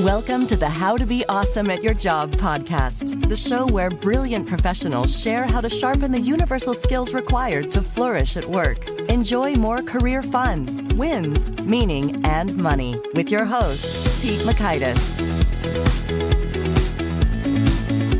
Welcome to the How to Be Awesome at Your Job podcast, the show where brilliant professionals share how to sharpen the universal skills required to flourish at work. Enjoy more career fun, wins, meaning, and money with your host, Pete Makaitis.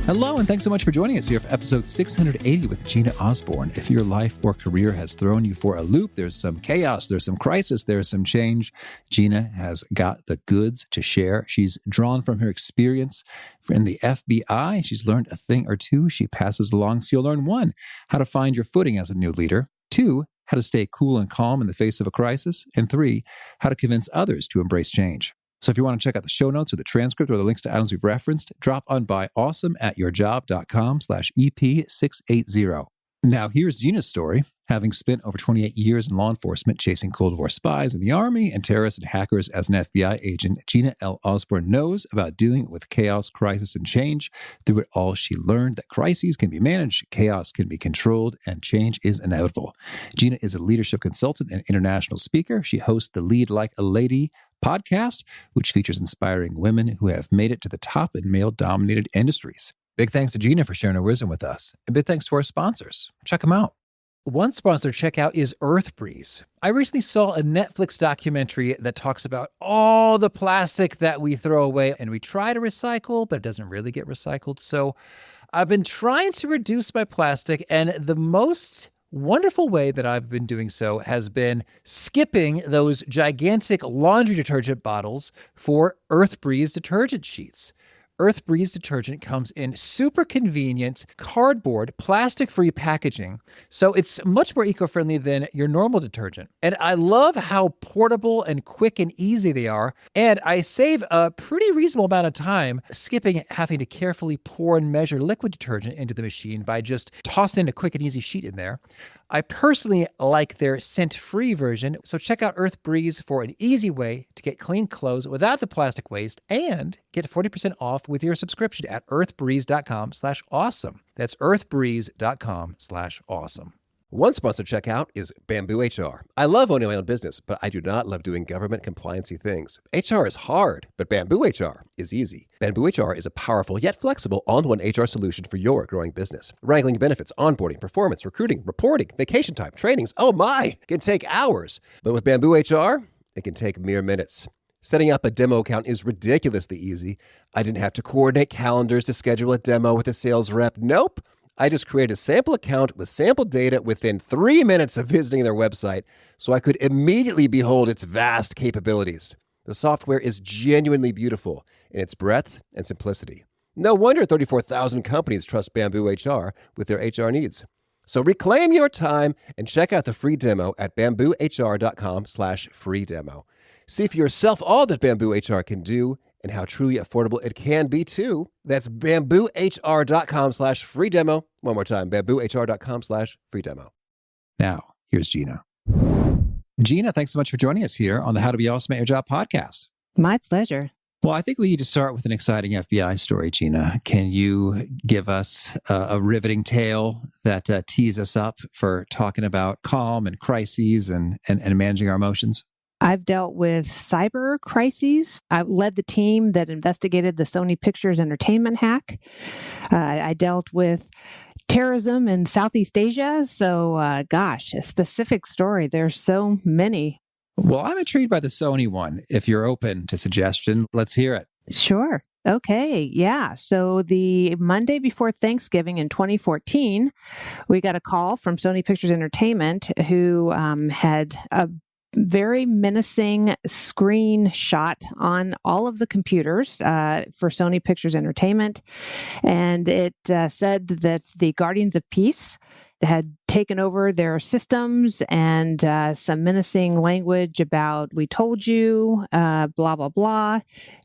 Hello, and thanks so much for joining us here for episode 680 with Gina Osborn. If your life or career has thrown you for a loop, there's some chaos, there's some crisis, there's some change, Gina has got the goods to share. She's drawn from her experience in the FBI. She's learned a thing or two she passes along. So you'll learn 1, how to find your footing as a new leader. 2, how to stay cool and calm in the face of a crisis. And 3, how to convince others to embrace change. So if you want to check out the show notes or the transcript or the links to items we've referenced, drop on by awesomeatyourjob.com/EP680. Now, here's Gina's story. Having spent over 28 years in law enforcement chasing Cold War spies in the Army and terrorists and hackers as an FBI agent, Gina L. Osborn knows about dealing with chaos, crisis, and change. Through it all, she learned that crises can be managed, chaos can be controlled, and change is inevitable. Gina is a leadership consultant and international speaker. She hosts the Lead Like a Lady podcast, which features inspiring women who have made it to the top in male-dominated industries. Big thanks to Gina for sharing her wisdom with us. And big thanks to our sponsors. Check them out. One sponsor to check out is EarthBreeze. I recently saw a Netflix documentary that talks about all the plastic that we throw away and we try to recycle, but it doesn't really get recycled. So I've been trying to reduce my plastic, and the most wonderful way that I've been doing so has been skipping those gigantic laundry detergent bottles for EarthBreeze detergent sheets. EarthBreeze detergent comes in super convenient cardboard, plastic-free packaging, so it's much more eco-friendly than your normal detergent. And I love how portable and quick and easy they are, and I save a pretty reasonable amount of time skipping having to carefully pour and measure liquid detergent into the machine by just tossing in a quick and easy sheet in there. I personally like their scent-free version, so check out EarthBreeze for an easy way to get clean clothes without the plastic waste and get 40% off with your subscription at earthbreeze.com/awesome. That's earthbreeze.com/awesome. One sponsor to check out is Bamboo HR. I love owning my own business, but I do not love doing government compliancy things. HR is hard, but Bamboo HR is easy. Bamboo HR is a powerful yet flexible all-in-one HR solution for your growing business. Wrangling benefits, onboarding, performance, recruiting, reporting, vacation time, trainings, oh my, can take hours. But with Bamboo HR, it can take mere minutes. Setting up a demo account is ridiculously easy. I didn't have to coordinate calendars to schedule a demo with a sales rep. Nope. I just created a sample account with sample data within 3 minutes of visiting their website, so I could immediately behold its vast capabilities. The software is genuinely beautiful in its breadth and simplicity. No wonder 34,000 companies trust Bamboo HR with their HR needs. So reclaim your time and check out the free demo at bamboohr.com/free demo. See for yourself all that Bamboo HR can do and how truly affordable it can be too. That's bamboohr.com/free demo. One more time, bamboohr.com/free demo. Now, here's Gina. Gina, thanks so much for joining us here on the How to Be Awesome at Your Job podcast. My pleasure. Well, I think we need to start with an exciting FBI story, Gina. Can you give us a riveting tale that tees us up for talking about calm and crises and managing our emotions? I've dealt with cyber crises. I led the team that investigated the Sony Pictures Entertainment hack. I dealt with terrorism in Southeast Asia. So, a specific story. There's so many. Well, I'm intrigued by the Sony one. If you're open to suggestion, let's hear it. Sure. Okay. Yeah. So the Monday before Thanksgiving in 2014, we got a call from Sony Pictures Entertainment who had a very menacing screenshot on all of the computers for Sony Pictures Entertainment. And it said that the Guardians of Peace had taken over their systems and some menacing language about, we told you, blah, blah, blah.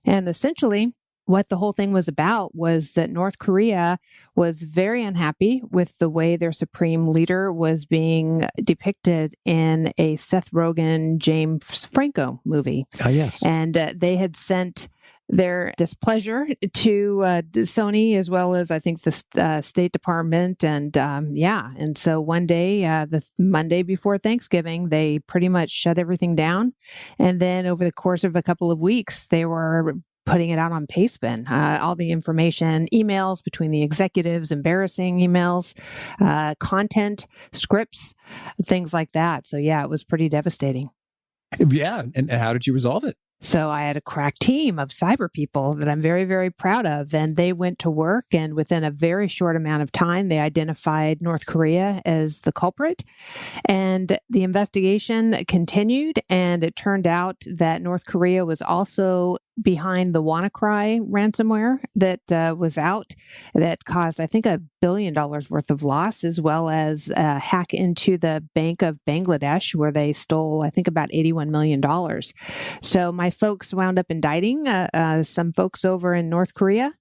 And essentially, what the whole thing was about was that North Korea was very unhappy with the way their supreme leader was being depicted in a Seth Rogen, James Franco movie. Yes. And they had sent their displeasure to Sony, as well as I think the State Department. And and so one day, the Monday before Thanksgiving, they pretty much shut everything down. And then over the course of a couple of weeks, they were putting it out on Pastebin, all the information, emails between the executives, embarrassing emails, content, scripts, things like that. So yeah, it was pretty devastating. Yeah. And how did you resolve it? So I had a crack team of cyber people that I'm very, very proud of. And they went to work, and within a very short amount of time, they identified North Korea as the culprit. And the investigation continued. And it turned out that North Korea was also behind the WannaCry ransomware that was out that caused, I think, $1 billion worth of loss, as well as a hack into the Bank of Bangladesh, where they stole, I think, about $81 million. So my folks wound up indicting some folks over in North Korea.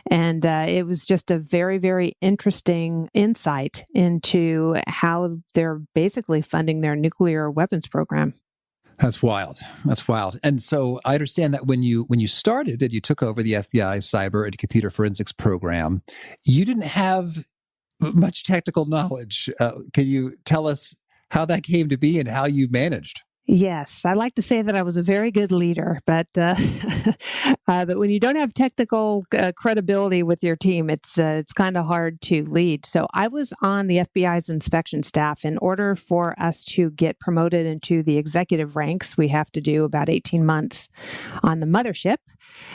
And it was just a very, very interesting insight into how they're basically funding their nuclear weapons program. That's wild. That's wild. And so I understand that when you started and you took over the FBI cyber and computer forensics program, you didn't have much technical knowledge. Can you tell us how that came to be and how you managed? Yes, I like to say that I was a very good leader, but but when you don't have technical credibility with your team, it's kind of hard to lead. So I was on the FBI's inspection staff. In order for us to get promoted into the executive ranks, we have to do about 18 months on the mothership.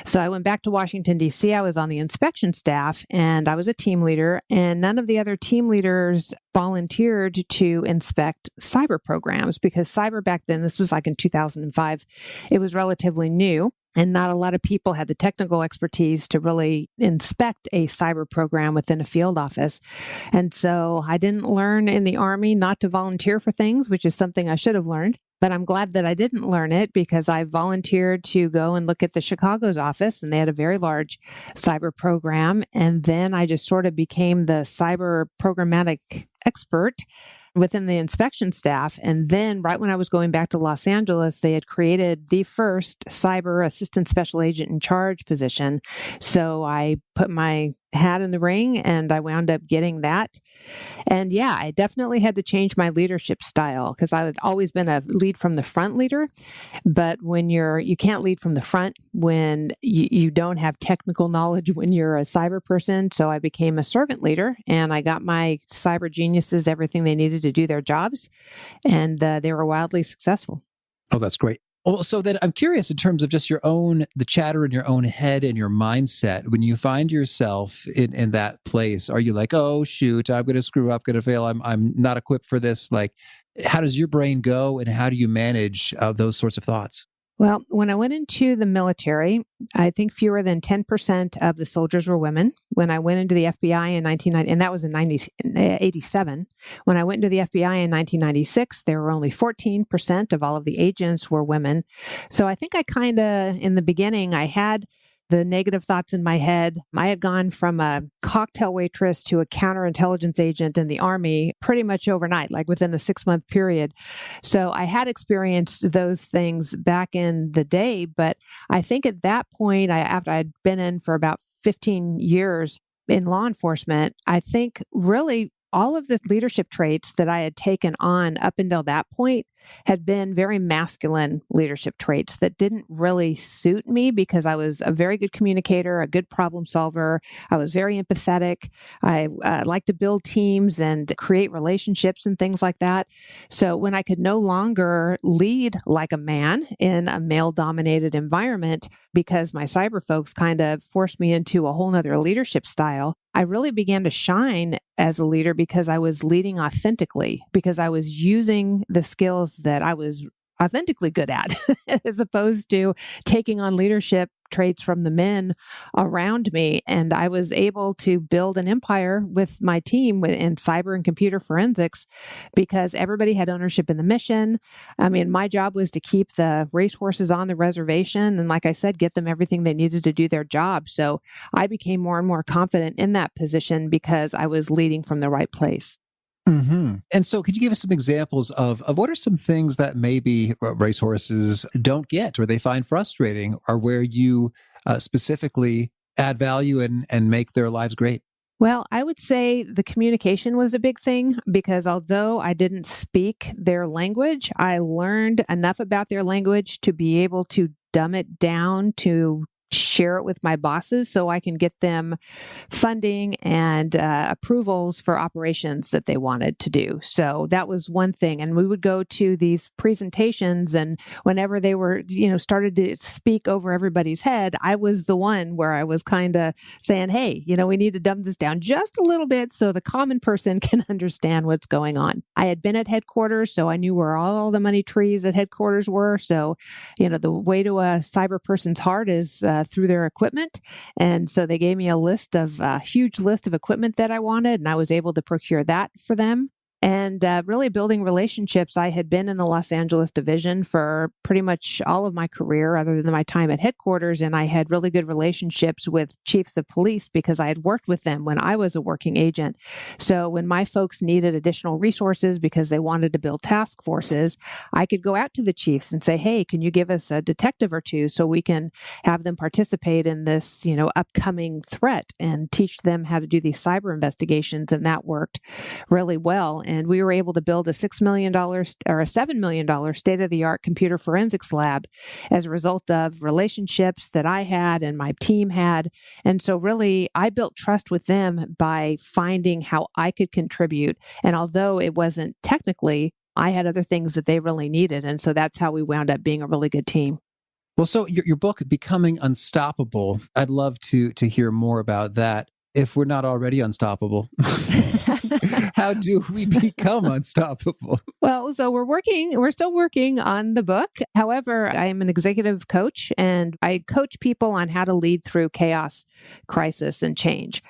So I went back to Washington, D.C. I was on the inspection staff, and I was a team leader, and none of the other team leaders volunteered to inspect cyber programs, because cyber back then, this was like in 2005, it was relatively new. And not a lot of people had the technical expertise to really inspect a cyber program within a field office. And so I didn't learn in the Army not to volunteer for things, which is something I should have learned. But I'm glad that I didn't learn it, because I volunteered to go and look at the Chicago's office, and they had a very large cyber program. And then I just sort of became the cyber programmatic expert within the inspection staff. And then right when I was going back to Los Angeles, they had created the first cyber assistant special agent in charge position. So I put my hat in the ring, and I wound up getting that. And yeah, I definitely had to change my leadership style, because I had always been a lead from the front leader. But when you can't lead from the front when you don't have technical knowledge when you're a cyber person. So I became a servant leader, and I got my cyber geniuses everything they needed to do their jobs. And they were wildly successful. Oh, that's great. Well, so then I'm curious in terms of just the chatter in your own head and your mindset, when you find yourself in that place, are you like, oh, shoot, I'm going to screw up, going to fail, I'm not equipped for this? Like, how does your brain go, and how do you manage those sorts of thoughts? Well, when I went into the military, I think fewer than 10% of the soldiers were women. When I went into the FBI in 1990, and that was in 1987. When I went into the FBI in 1996, there were only 14% of all of the agents were women. So I think I kind of, in the beginning, I had the negative thoughts in my head. I had gone from a cocktail waitress to a counterintelligence agent in the Army pretty much overnight, like within a 6-month period. So I had experienced those things back in the day. But I think at that point, after I'd been in for about 15 years in law enforcement, I think really all of the leadership traits that I had taken on up until that point had been very masculine leadership traits that didn't really suit me, because I was a very good communicator, a good problem solver. I was very empathetic. I like to build teams and create relationships and things like that. So when I could no longer lead like a man in a male-dominated environment, because my cyber folks kind of forced me into a whole nother leadership style, I really began to shine as a leader, because I was leading authentically, because I was using the skills that I was authentically good at, as opposed to taking on leadership traits from the men around me. And I was able to build an empire with my team in cyber and computer forensics, because everybody had ownership in the mission. I mean, my job was to keep the racehorses on the reservation, and like I said, get them everything they needed to do their job. So I became more and more confident in that position, because I was leading from the right place. Mm-hmm. And so could you give us some examples of what are some things that maybe racehorses don't get, or they find frustrating, or where you specifically add value and make their lives great? Well, I would say the communication was a big thing, because although I didn't speak their language, I learned enough about their language to be able to dumb it down to share share it with my bosses so I can get them funding and approvals for operations that they wanted to do. So that was one thing. And we would go to these presentations, and whenever they were, started to speak over everybody's head, I was the one where I was kind of saying, hey, we need to dumb this down just a little bit so the common person can understand what's going on. I had been at headquarters, so I knew where all the money trees at headquarters were. So, the way to a cyber person's heart is through their equipment. And so they gave me a huge list of equipment that I wanted, and I was able to procure that for them. And really building relationships. I had been in the Los Angeles division for pretty much all of my career, other than my time at headquarters. And I had really good relationships with chiefs of police because I had worked with them when I was a working agent. So when my folks needed additional resources because they wanted to build task forces, I could go out to the chiefs and say, hey, can you give us a detective or two so we can have them participate in this, upcoming threat, and teach them how to do these cyber investigations. And that worked really well. And we were able to build a $6 million or a $7 million state-of-the-art computer forensics lab as a result of relationships that I had and my team had. And so really, I built trust with them by finding how I could contribute. And although it wasn't technically, I had other things that they really needed. And so that's how we wound up being a really good team. Well, so your book, Becoming Unstoppable, I'd love to hear more about that. If we're not already unstoppable, how do we become unstoppable? Well, so we're still working on the book. However, I am an executive coach, and I coach people on how to lead through chaos, crisis, and change.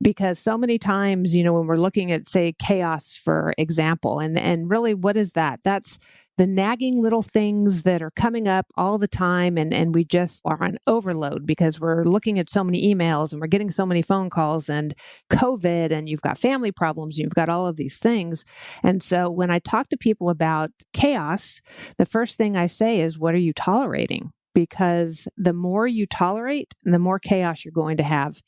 Because so many times, when we're looking at, say, chaos, for example, and really, what is that? That's the nagging little things that are coming up all the time, and we just are on overload because we're looking at so many emails and we're getting so many phone calls and COVID, and you've got family problems, you've got all of these things. And so when I talk to people about chaos, the first thing I say is, what are you tolerating? Because the more you tolerate, the more chaos you're going to have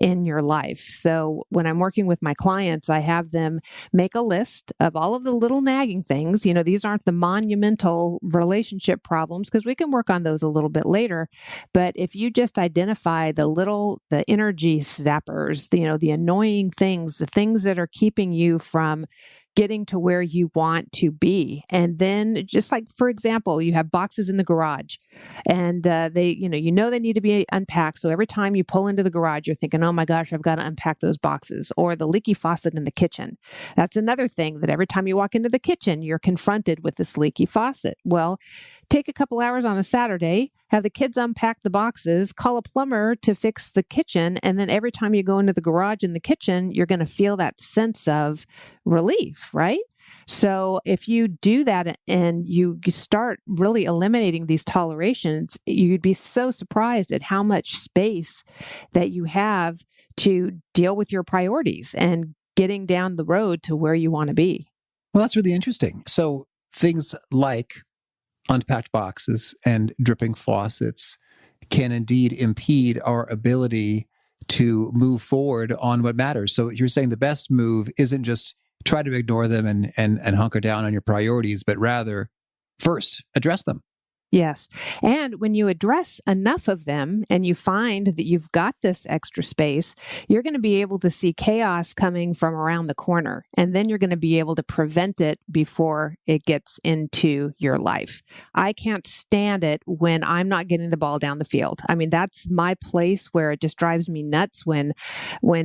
in your life. So when I'm working with my clients, I have them make a list of all of the little nagging things. These aren't the monumental relationship problems, because we can work on those a little bit later. But if you just identify the energy zappers, the annoying things, the things that are keeping you from getting to where you want to be. And then just like, for example, you have boxes in the garage, and they need to be unpacked. So every time you pull into the garage, you're thinking, oh my gosh, I've got to unpack those boxes. Or the leaky faucet in the kitchen. That's another thing, that every time you walk into the kitchen, you're confronted with this leaky faucet. Well, take a couple hours on a Saturday, have the kids unpack the boxes, call a plumber to fix the kitchen. And then every time you go into the garage in the kitchen, you're going to feel that sense of relief, right? So if you do that and you start really eliminating these tolerations, you'd be so surprised at how much space that you have to deal with your priorities and getting down the road to where you want to be. Well, that's really interesting. So things like unpacked boxes and dripping faucets can indeed impede our ability to move forward on what matters. So you're saying the best move isn't just try to ignore them and hunker down on your priorities, but rather first address them. Yes. And when you address enough of them and you find that you've got this extra space, you're going to be able to see chaos coming from around the corner. And then you're going to be able to prevent it before it gets into your life. I can't stand it when I'm not getting the ball down the field. I mean, that's my place where it just drives me nuts when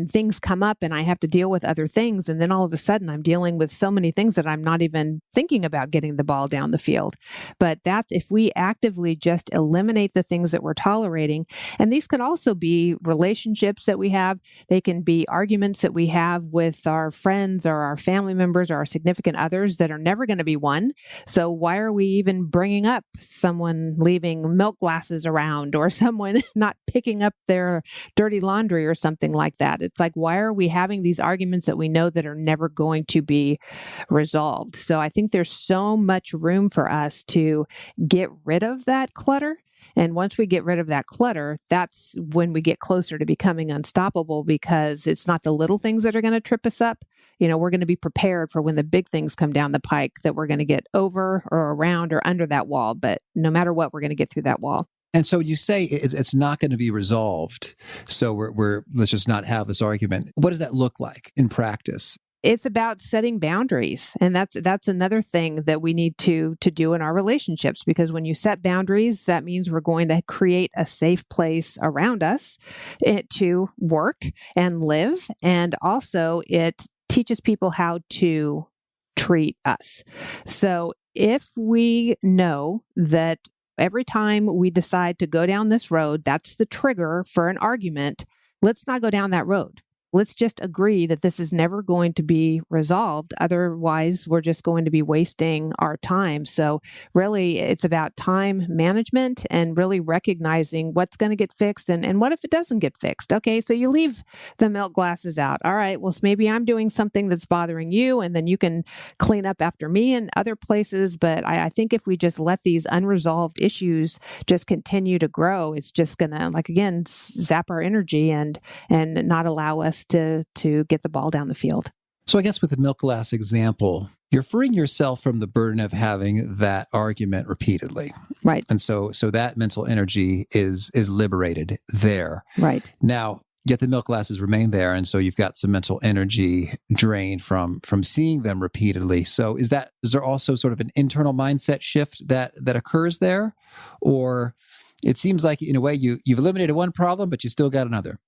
things come up and I have to deal with other things. And then all of a sudden I'm dealing with so many things that I'm not even thinking about getting the ball down the field. But that's if we actively just eliminate the things that we're tolerating. And these can also be relationships that we have. They can be arguments that we have with our friends or our family members or our significant others that are never going to be won. So why are we even bringing up someone leaving milk glasses around or someone not picking up their dirty laundry or something like that? It's like, why are we having these arguments that we know that are never going to be resolved? So I think there's so much room for us to get rid of that clutter. And once we get rid of that clutter, that's when we get closer to becoming unstoppable, because it's not the little things that are going to trip us up. We're going to be prepared for when the big things come down the pike, that we're going to get over or around or under that wall. But no matter what, we're going to get through that wall. And so you say it's not going to be resolved. So let's just not have this argument. What does that look like in practice? It's about setting boundaries. And that's another thing that we need to do in our relationships, because when you set boundaries, that means we're going to create a safe place around us to work and live. And also it teaches people how to treat us. So if we know that every time we decide to go down this road, that's the trigger for an argument, let's not go down that road. Let's just agree that this is never going to be resolved. Otherwise, we're just going to be wasting our time. So really, it's about time management and really recognizing what's going to get fixed and what if it doesn't get fixed. Okay, so you leave the milk glasses out. All right, well, maybe I'm doing something that's bothering you, and then you can clean up after me in other places. But I think if we just let these unresolved issues just continue to grow, it's just going to, like, again, zap our energy and not allow us to get the ball down the field. So I guess with the milk glass example, you're freeing yourself from the burden of having that argument repeatedly. Right. And so that mental energy is liberated there. Right. Now, yet the milk glasses remain there. And so you've got some mental energy drained from seeing them repeatedly. So is there also sort of an internal mindset shift that occurs there? Or it seems like in a way you've eliminated one problem, but you still got another.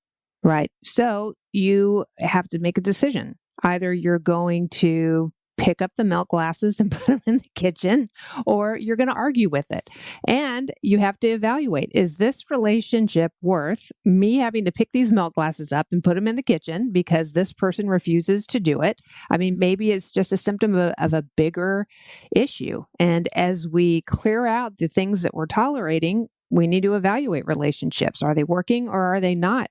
Right. So you have to make a decision. Either you're going to pick up the milk glasses and put them in the kitchen, or you're going to argue with it. And you have to evaluate, is this relationship worth me having to pick these milk glasses up and put them in the kitchen because this person refuses to do it? I mean, maybe it's just a symptom of a bigger issue. And as we clear out the things that we're tolerating, we need to evaluate relationships. Are they working or are they not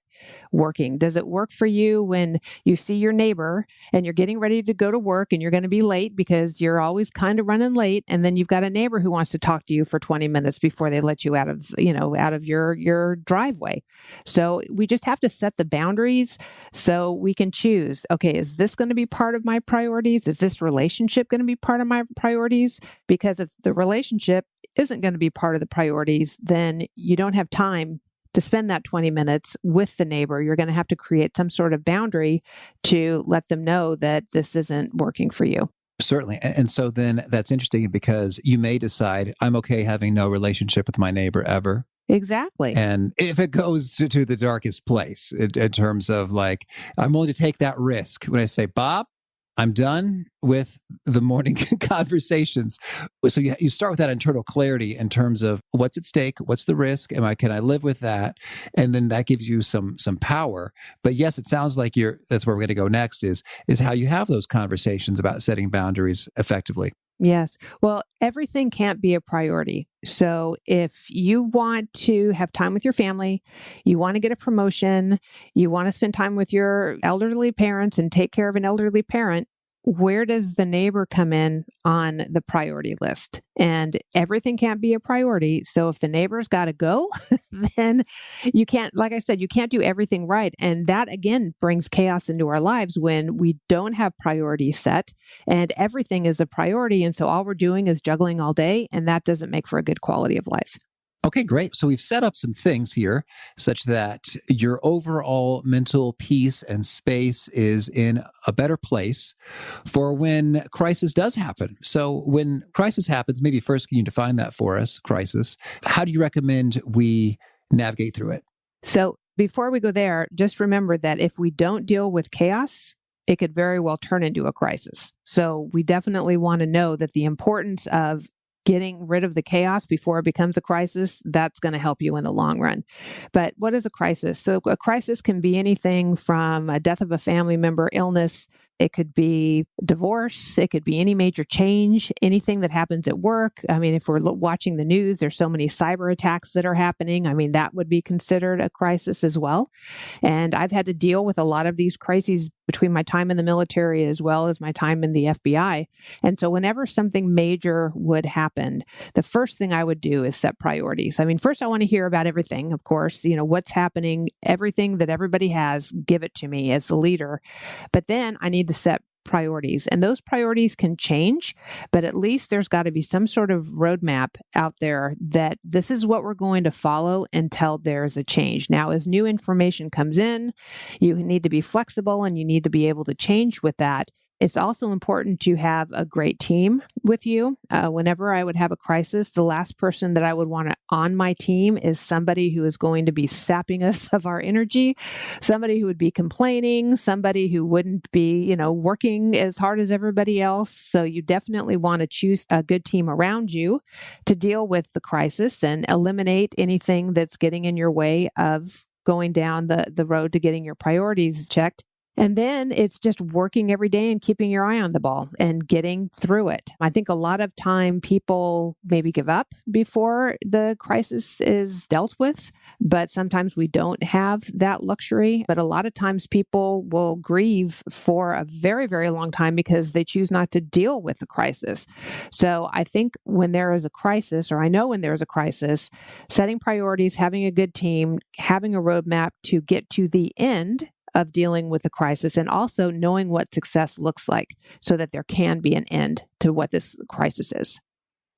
working? Does it work for you when you see your neighbor and you're getting ready to go to work and you're going to be late because you're always kind of running late, and then you've got a neighbor who wants to talk to you for 20 minutes before they let you out of your driveway? So we just have to set the boundaries so we can choose, okay, is this going to be part of my priorities? Is this relationship going to be part of my priorities? Because if the relationship isn't going to be part of the priorities, then you don't have time to spend that 20 minutes with the neighbor. You're going to have to create some sort of boundary to let them know that this isn't working for you. Certainly. And so then that's interesting because you may decide, I'm okay having no relationship with my neighbor ever. Exactly. And if it goes to the darkest place in terms of like, I'm willing to take that risk when I say, Bob, I'm done with the morning conversations. So you start with that internal clarity in terms of what's at stake, what's the risk, can I live with that? And then that gives you some power. But yes, it sounds like that's where we're going to go next is how you have those conversations about setting boundaries effectively. Yes. Well, everything can't be a priority. So if you want to have time with your family, you want to get a promotion, you want to spend time with your elderly parents and take care of an elderly parent, where does the neighbor come in on the priority list? And everything can't be a priority. So if the neighbor's got to go, then you can't, like I said, you can't do everything right. And that again brings chaos into our lives when we don't have priorities set and everything is a priority. And so all we're doing is juggling all day, and that doesn't make for a good quality of life. Okay, great. So we've set up some things here such that your overall mental peace and space is in a better place for when crisis does happen. So when crisis happens, maybe first can you define that for us, crisis? How do you recommend we navigate through it? So before we go there, just remember that if we don't deal with chaos, it could very well turn into a crisis. So we definitely want to know that the importance of getting rid of the chaos before it becomes a crisis, that's going to help you in the long run. But what is a crisis? So a crisis can be anything from a death of a family member, illness. It could be divorce. It could be any major change, anything that happens at work. I mean, if we're watching the news, there's so many cyber attacks that are happening. I mean, that would be considered a crisis as well. And I've had to deal with a lot of these crises between my time in the military as well as my time in the FBI. And so whenever something major would happen, the first thing I would do is set priorities. I mean, first I want to hear about everything, of course, what's happening, everything that everybody has, give it to me as the leader. But then I need to set priorities. And those priorities can change, but at least there's got to be some sort of roadmap out there that this is what we're going to follow until there's a change. Now, as new information comes in, you need to be flexible and you need to be able to change with that. It's also important to have a great team with you. Whenever I would have a crisis, the last person that I would want on my team is somebody who is going to be sapping us of our energy, somebody who would be complaining, somebody who wouldn't be, working as hard as everybody else. So you definitely want to choose a good team around you to deal with the crisis and eliminate anything that's getting in your way of going down the road to getting your priorities checked. And then it's just working every day and keeping your eye on the ball and getting through it. I think a lot of time people maybe give up before the crisis is dealt with, but sometimes we don't have that luxury. But a lot of times people will grieve for a very, very long time because they choose not to deal with the crisis. So I think when there is a crisis, or I know when there's a crisis, setting priorities, having a good team, having a roadmap to get to the end of dealing with the crisis, and also knowing what success looks like so that there can be an end to what this crisis is.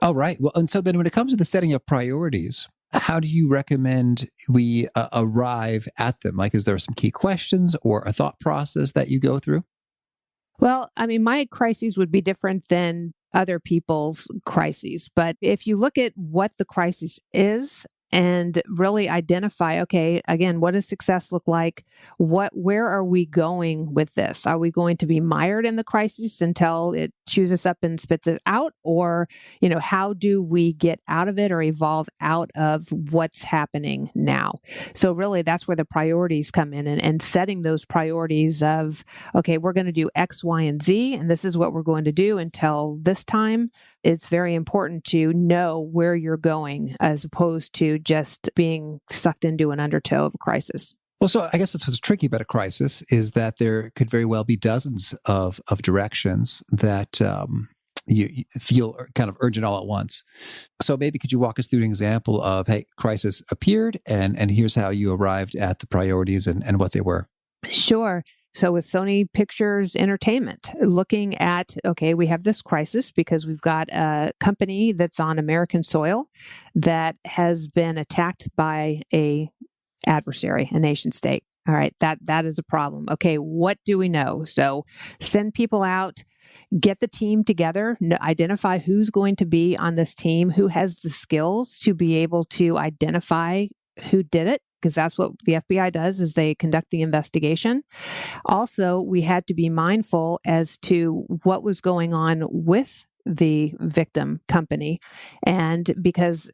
All right. Well, and so then when it comes to the setting of priorities, how do you recommend we arrive at them? Like, is there some key questions or a thought process that you go through? Well, I mean, my crises would be different than other people's crises. But if you look at what the crisis is, and really identify, okay, again, what does success look like? Where are we going with this? Are we going to be mired in the crisis until it chews us up and spits it out? Or, how do we get out of it or evolve out of what's happening now? So really, that's where the priorities come in, and setting those priorities of, okay, we're going to do X, Y, and Z, and this is what we're going to do until this time. It's very important to know where you're going as opposed to just being sucked into an undertow of a crisis. Well, so I guess that's what's tricky about a crisis is that there could very well be dozens of directions that you feel kind of urgent all at once. So maybe could you walk us through an example of, hey, crisis appeared and here's how you arrived at the priorities and what they were? Sure. So with Sony Pictures Entertainment, looking at, okay, we have this crisis because we've got a company that's on American soil that has been attacked by a adversary, a nation state. All right, that is a problem. Okay, what do we know? So send people out, get the team together, identify who's going to be on this team, who has the skills to be able to identify who did it, because that's what the FBI does, is they conduct the investigation. Also, we had to be mindful as to what was going on with the victim company. And because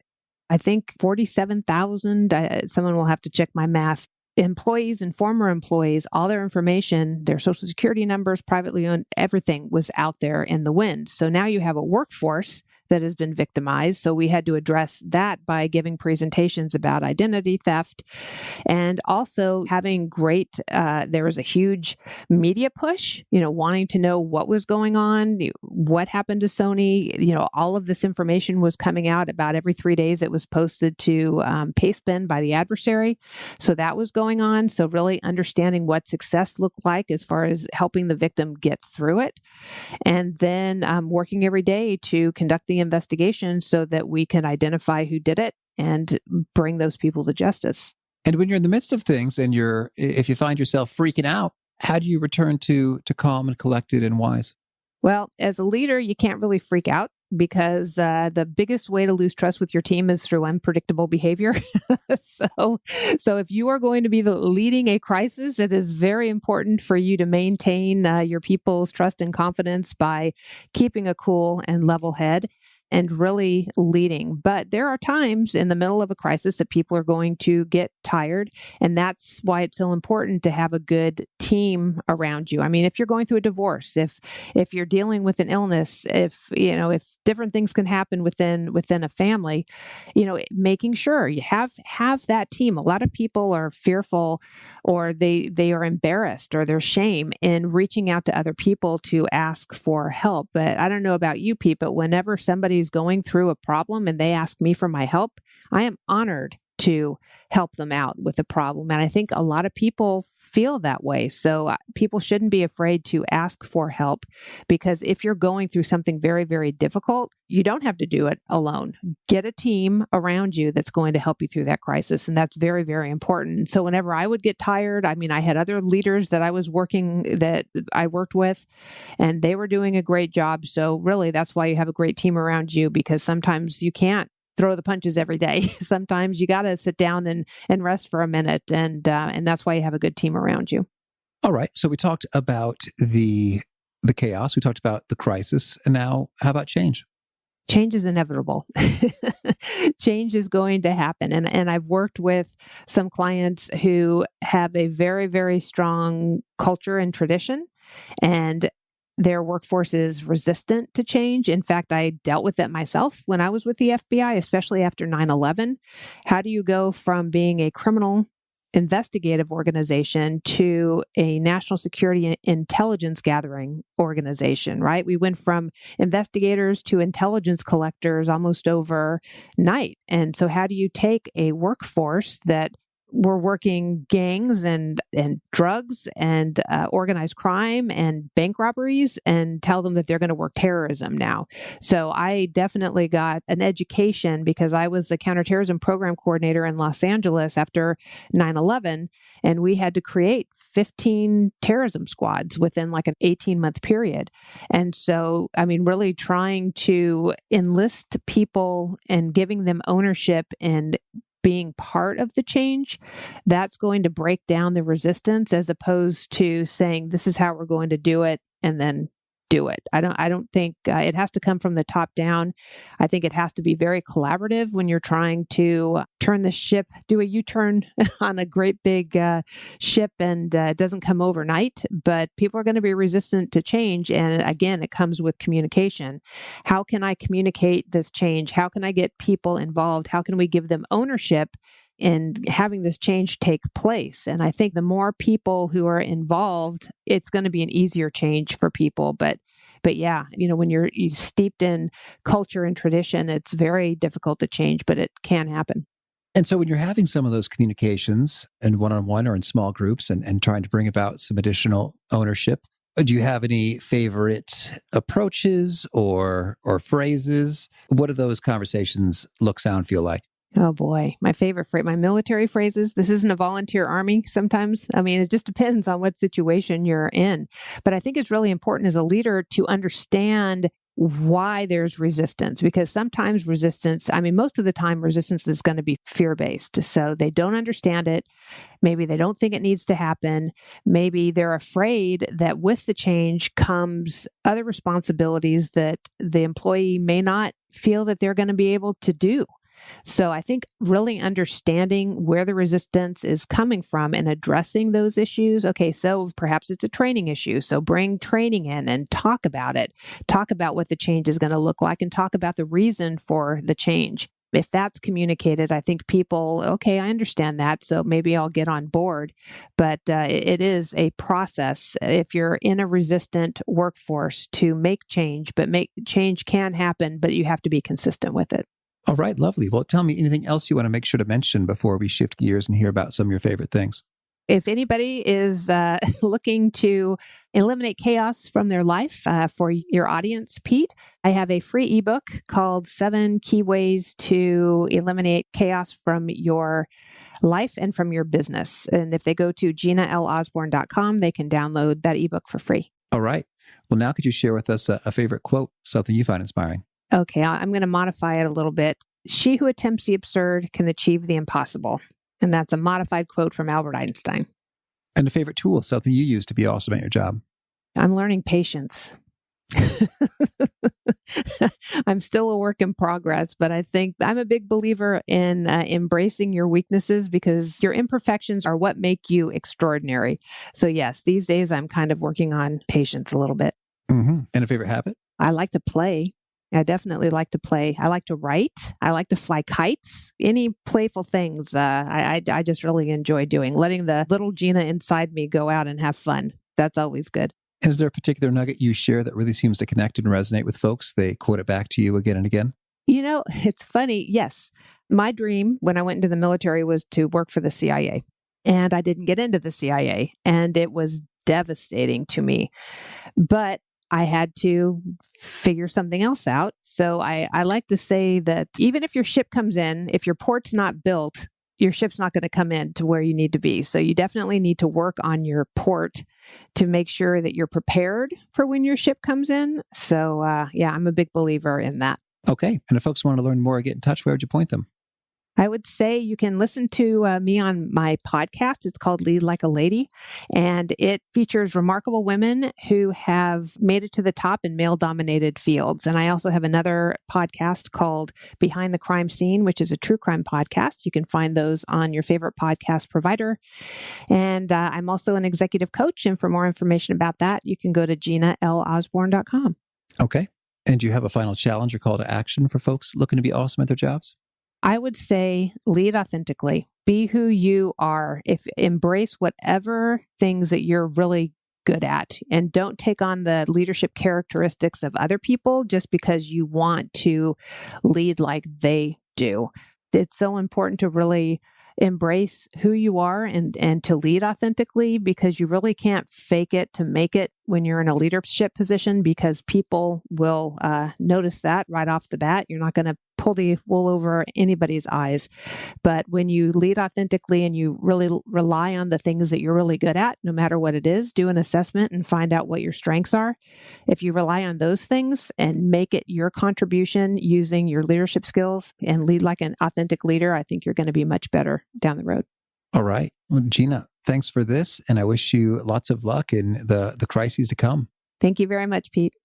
I think 47,000, someone will have to check my math, employees and former employees, all their information, their social security numbers, privately owned, everything was out there in the wind. So now you have a workforce that has been victimized. So we had to address that by giving presentations about identity theft and also having there was a huge media push, wanting to know what was going on, what happened to Sony. All of this information was coming out about every 3 days. It was posted to Pastebin by the adversary. So that was going on. So really understanding what success looked like as far as helping the victim get through it. And then working every day to conduct the investigation so that we can identify who did it and bring those people to justice. And when you're in the midst of things and if you find yourself freaking out, how do you return to calm and collected and wise? Well, as a leader, you can't really freak out because the biggest way to lose trust with your team is through unpredictable behavior. So if you are going to be leading a crisis, it is very important for you to maintain your people's trust and confidence by keeping a cool and level head and really leading. But there are times in the middle of a crisis that people are going to get tired. And that's why it's so important to have a good team around you. I mean, if you're going through a divorce, if you're dealing with an illness, if different things can happen within a family, making sure you have that team. A lot of people are fearful or they are embarrassed or there's shame in reaching out to other people to ask for help. But I don't know about you, Pete, but whenever somebody's going through a problem and they ask me for my help, I am honored to help them out with the problem. And I think a lot of people feel that way. So people shouldn't be afraid to ask for help, because if you're going through something very, very difficult, you don't have to do it alone. Get a team around you that's going to help you through that crisis. And that's very, very important. So whenever I would get tired, I mean, I had other leaders that I worked with, and they were doing a great job. So really, that's why you have a great team around you, because sometimes you can't throw the punches every day. Sometimes you got to sit down and rest for a minute. And that's why you have a good team around you. All right. So we talked about the chaos. We talked about the crisis. And now how about change? Change is inevitable. Change is going to happen. And I've worked with some clients who have a very, very strong culture and tradition, and their workforce is resistant to change. In fact, I dealt with that myself when I was with the FBI, especially after 9/11. How do you go from being a criminal investigative organization to a national security intelligence gathering organization, right? We went from investigators to intelligence collectors almost overnight. And so how do you take a workforce that were working gangs and drugs and organized crime and bank robberies and tell them that they're going to work terrorism now? So I definitely got an education, because I was a counterterrorism program coordinator in Los Angeles after 9/11, and we had to create 15 terrorism squads within like an 18-month period. And so, I mean, really trying to enlist people and giving them ownership and being part of the change, that's going to break down the resistance, as opposed to saying, this is how we're going to do it, and then do it. I don't think it has to come from the top down. I think it has to be very collaborative when you're trying to turn the ship, do a U-turn on a great big ship, and it doesn't come overnight, but people are going to be resistant to change. And again, it comes with communication. How can I communicate this change? How can I get people involved? How can we give them ownership in having this change take place? And I think the more people who are involved, it's going to be an easier change for people. But yeah, when you're steeped in culture and tradition, it's very difficult to change, but it can happen. And so when you're having some of those communications and one-on-one or in small groups and trying to bring about some additional ownership, do you have any favorite approaches or phrases? What do those conversations look, sound, feel like? Oh boy, my favorite phrase, my military phrases. This isn't a volunteer army sometimes. I mean, it just depends on what situation you're in. But I think it's really important as a leader to understand why there's resistance, because sometimes resistance, I mean, most of the time resistance is going to be fear-based. So they don't understand it. Maybe they don't think it needs to happen. Maybe they're afraid that with the change comes other responsibilities that the employee may not feel that they're going to be able to do. So I think really understanding where the resistance is coming from and addressing those issues. Okay, so perhaps it's a training issue. So bring training in and talk about it. Talk about what the change is going to look like and talk about the reason for the change. If that's communicated, I think people, okay, I understand that, so maybe I'll get on board. But it is a process if you're in a resistant workforce to make change, but change can happen, but you have to be consistent with it. All right, lovely. Well, tell me anything else you want to make sure to mention before we shift gears and hear about some of your favorite things. If anybody is looking to eliminate chaos from their life, for your audience, Pete, I have a free ebook called 7 Key Ways to Eliminate Chaos from Your Life and from Your Business. And if they go to GinaLosborn.com, they can download that ebook for free. All right. Well, now could you share with us a favorite quote, something you find inspiring? Okay, I'm going to modify it a little bit. She who attempts the absurd can achieve the impossible. And that's a modified quote from Albert Einstein. And a favorite tool, something you use to be awesome at your job? I'm learning patience. I'm still a work in progress, but I think I'm a big believer in embracing your weaknesses, because your imperfections are what make you extraordinary. So yes, these days I'm kind of working on patience a little bit. Mm-hmm. And a favorite habit? I like to play. I definitely like to play. I like to write. I like to fly kites. Any playful things I just really enjoy doing. Letting the little Gina inside me go out and have fun. That's always good. And is there a particular nugget you share that really seems to connect and resonate with folks? They quote it back to you again and again? It's funny. Yes. My dream when I went into the military was to work for the CIA. And I didn't get into the CIA. And it was devastating to me. But I had to figure something else out. So I like to say that even if your ship comes in, if your port's not built, your ship's not going to come in to where you need to be. So you definitely need to work on your port to make sure that you're prepared for when your ship comes in. So I'm a big believer in that. Okay. And if folks want to learn more or get in touch, where would you point them? I would say you can listen to me on my podcast. It's called Lead Like a Lady, and it features remarkable women who have made it to the top in male-dominated fields. And I also have another podcast called Behind the Crime Scene, which is a true crime podcast. You can find those on your favorite podcast provider. And I'm also an executive coach. And for more information about that, you can go to GinaLosborn.com. Okay. And do you have a final challenge or call to action for folks looking to be awesome at their jobs? I would say lead authentically. Be who you are. Embrace whatever things that you're really good at, and don't take on the leadership characteristics of other people just because you want to lead like they do. It's so important to really embrace who you are and to lead authentically, because you really can't fake it to make it when you're in a leadership position, because people will notice that right off the bat. You're not going to pull the wool over anybody's eyes. But when you lead authentically and you really rely on the things that you're really good at, no matter what it is, do an assessment and find out what your strengths are. If you rely on those things and make it your contribution using your leadership skills and lead like an authentic leader, I think you're going to be much better down the road. All right. Well, Gina, thanks for this. And I wish you lots of luck in the crises to come. Thank you very much, Pete.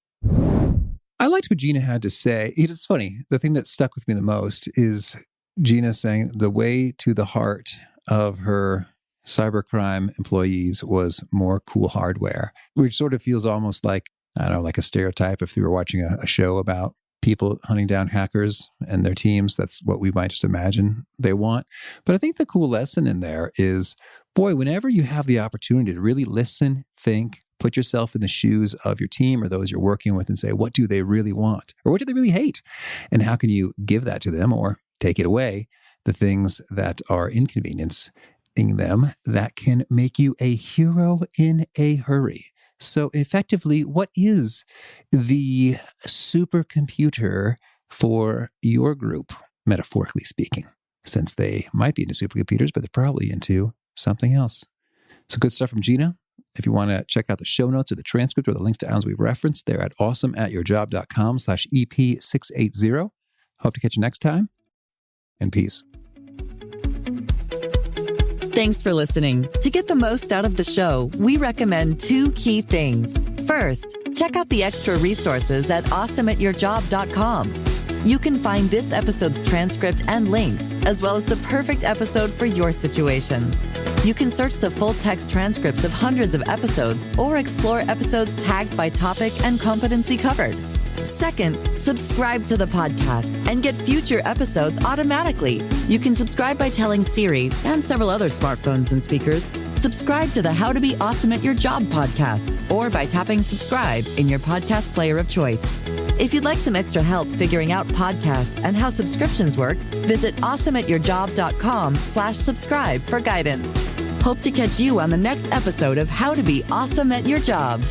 I liked what Gina had to say. It's funny. The thing that stuck with me the most is Gina saying the way to the heart of her cybercrime employees was more cool hardware, which sort of feels almost like, I don't know, like a stereotype. If you were watching a show about people hunting down hackers and their teams, that's what we might just imagine they want. But I think the cool lesson in there is, boy, whenever you have the opportunity to really listen, think, put yourself in the shoes of your team or those you're working with and say, what do they really want? Or what do they really hate? And how can you give that to them or take it away? The things that are inconveniencing them that can make you a hero in a hurry. So effectively, what is the supercomputer for your group, metaphorically speaking, since they might be into supercomputers, but they're probably into something else. So good stuff from Gina. If you want to check out the show notes or the transcript or the links to items we've referenced, they're at awesomeatyourjob.com/EP680. Hope to catch you next time, and peace. Thanks for listening. To get the most out of the show, we recommend 2 key things. First, check out the extra resources at awesomeatyourjob.com. You can find this episode's transcript and links, as well as the perfect episode for your situation. You can search the full-text transcripts of hundreds of episodes or explore episodes tagged by topic and competency covered. Second, subscribe to the podcast and get future episodes automatically. You can subscribe by telling Siri and several other smartphones and speakers, subscribe to the How to Be Awesome at Your Job podcast, or by tapping subscribe in your podcast player of choice. If you'd like some extra help figuring out podcasts and how subscriptions work, visit awesomeatyourjob.com/subscribe for guidance. Hope to catch you on the next episode of How to Be Awesome at Your Job.